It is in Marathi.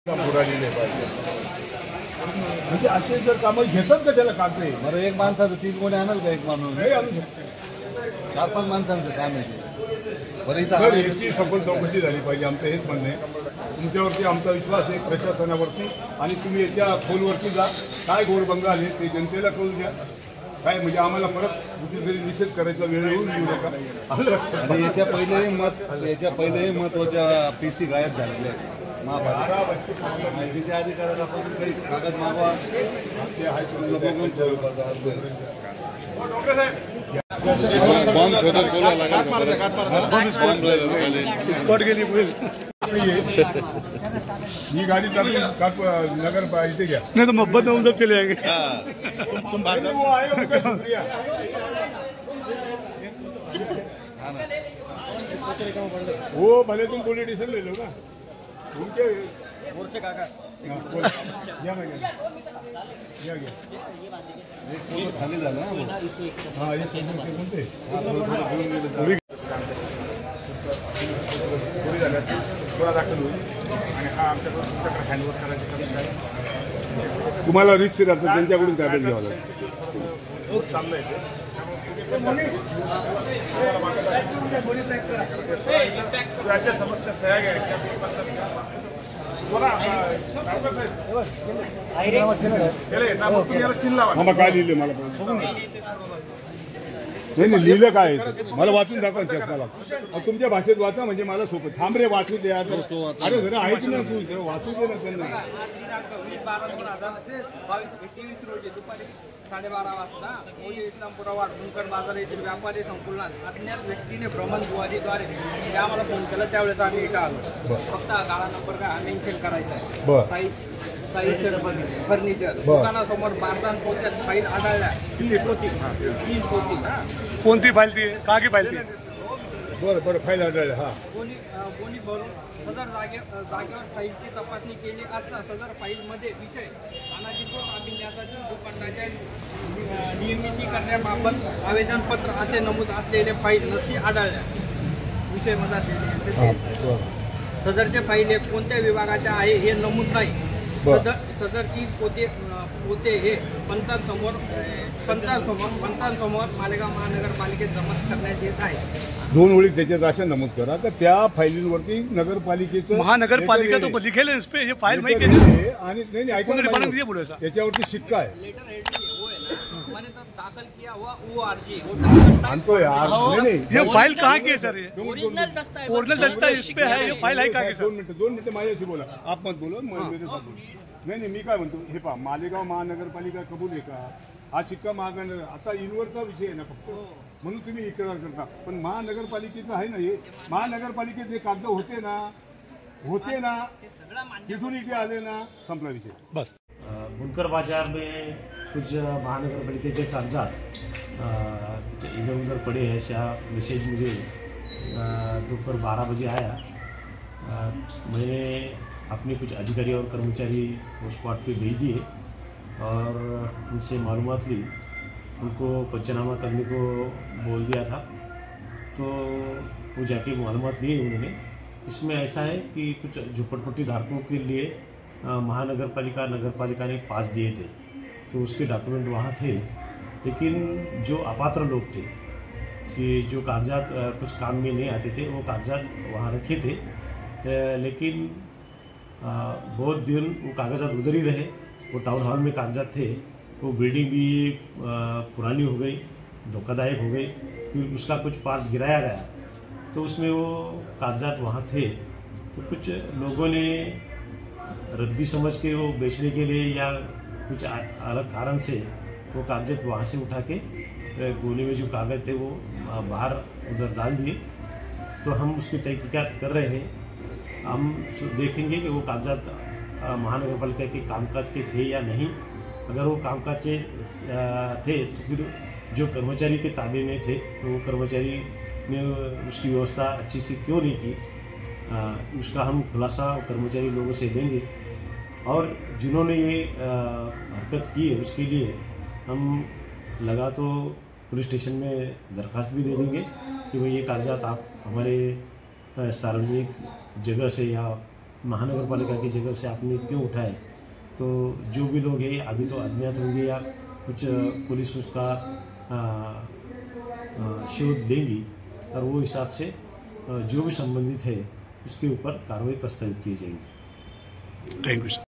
बुडालेले पाहिजे म्हणजे असे जर कामं घेतात का त्याला कागदे बरं एक माणसाचं 3 कोणी आणाल का एक माणूस नाही आणू शकते 4-5 माणसांचं काम आहे बरं सर याची सखोल चौकशी झाली पाहिजे आमचं हेच म्हणणं आहे तुमच्यावरती आमचा विश्वास आहे प्रशासनावरती आणि तुम्ही याच्या खोलवरती जा काय घोरभंग आले ते जनतेला कळू द्या काय म्हणजे आम्हाला परत कुठेतरी निषेध करायचा वेळ येऊन येऊ नका आलं लक्षात याच्या पहिलेही महत्वाच्या PC गायब झालेले आहेत माहितीच्या अधिकारात आपण काही कागद मागवा ते आहे तुमचं बघून बॉम्ब शोधत बोलायला लागेल स्पॉट गेली ही गाड़ी नगर इथे घ्या नहीं तो मोहब्बत में हम सब चले जाएंगे तुम वो आए उनका शुक्रिया वो भले तुम पॉलिटिशियन ले लो ना उनके मोर्चे काका या ना खाली झालं हाँ ये कोणते थोडा दाखल होईल आणि हा आमच्याकडून तुमच्याकडे हँडओव्हर करायचं तुम्हाला रिस्क राहतं त्यांच्याकडून ताब्यात घ्यावं लागेल चांगलं आहे राज्य समक्ष सह्या घ्यायच्या काय लिहिले मला नाही लिहिलं काय मला वाचून दाखवा चष्माला तुमच्या भाषेत वाचा म्हणजे मला सोपं थांब रे वाचू दे अरे जरा आहेच ना तू जरा वाचू दे ना त्यांना 12/2023 रोजी दुपारी 12:30 वाजता मोदी इस्लामपुरा वाड मुनकर बाजार येथील व्यापारी संकुलात अज्ञात व्यक्तीने भ्रमणध्वनीद्वारे आम्हाला फोन केला त्यावेळेस आम्ही इथं आलो फक्त हा गाळा नंबर काय मेन्शन करायचा आहे फर्निचर दुकानासमोर बारदान पोत्यात फाईल आढळल्या 3 पोती कोणती फाईल ती का की फाईल ती बरं फाईल आढळल्या हा कोणी भरून सदर जागेवर फाईलची तपासणी केली असता सदर फाईलमध्ये विषय अनाधिकृत अभिन्यासातील भूखंडाच्या नियमितीकरणाबाबत आवेदनपत्र असे नमूद असलेले फाईल नसती आढळल्या विषय मध्ये सदरचे फाईल कोणत्या विभागाच्या आहे हे नमूद नाही सदरची पोते हे पंचांसमोर मालेगाव महानगरपालिकेत जमा करण्यात येत आहे 2 ओळी त्याच्यात अशा नमूद करा तर त्या फाईलींवरती नगरपालिकेचं महानगरपालिका तो लिखेल इस पे ये फाइल मैं आणि नाही ऐकून त्याच्यावरती शिक्का आहे लेटर मैंने तब दाखल किया हुआ ORG आणतो यार नहीं ये फाइल कहाँ की है सर ये ओरिजिनल दस्तावेज इस पे है ये फाइल है कहाँ की सर 2 मिनिटं माझ्याशी बोला आप मत बोलो नाही मी काय म्हणतो हे पहा मालेगाव महानगरपालिका कबूल आहे का हा शिक्का महानगर आता इनवरचा विषय आहे ना फक्त म्हणून तुम्ही इक्रार करता पण महानगरपालिकेचं आहे ना हे महानगरपालिकेचे कागद होते ना तिथून इथे आले ना संपला विषय बस बुनकर बाजार में कुछ महानगरपालिका के कागजात इधर उधर पड़े हैं ऐसा मैसेज मुझे दोपहर 12 बजे आया मैंने अपने कुछ अधिकारी और कर्मचारी वो स्पॉट पे भेज दिए और उनसे मालूमात ली उनको पंचनामा करने को बोल दिया था तो वो जाके मालूमात लिए उन्होंने इसमें ऐसा है कि कुछ झोपड़पट्टी धारकों के लिए नगरपालिका ने पास दिए थे तो उसके डॉक्यूमेंट वहाँ थे लेकिन जो अपात्र लोग थे कि जो कागजात कुछ काम में नहीं आते थे वो कागजात वहाँ रखे थे लेकिन बहुत दिन वो कागजात उधर ही रहे वो टाउन हॉल में कागजात थे वो बिल्डिंग भी पुरानी हो गई धोखादायक हो गई फिर उसका कुछ पार्ट गिराया गया तो उसमें वो कागजात वहाँ थे तो कुछ लोगों ने रद्दी समझ के वो बेचने के लिए या कुछ अलग कारण से वो कागजात वहाँ से उठा के गोले में जो कागज थे वो बाहर उधर डाल दिए तो हम उसकी तहकीकात कर रहे हैं हम देखेंगे कि वो कागजात महानगरपालिका के कामकाज के थे या नहीं अगर वो कामकाज के थे तो फिर जो कर्मचारी के ताबे में थे तो वो कर्मचारी ने उसकी व्यवस्था अच्छी से क्यों नहीं की उसका हम खुलासा कर्मचारी लोगों से देंगे और जिन्होंने ये हरकत की है उसके लिए हम लगा तो पुलिस स्टेशन में दरख्वास्त भी दे देंगे कि भाई ये कागजात आप हमारे सार्वजनिक जगह से या महानगर पालिका की जगह से आपने क्यों उठाए, तो जो भी लोग हैं अभी तो अज्ञात होंगे या कुछ पुलिस उसका शोध लेंगी और वो हिसाब से जो भी संबंधित है उसके ऊपर कार्रवाई प्रस्तावित की जाएगी। Thank you sir.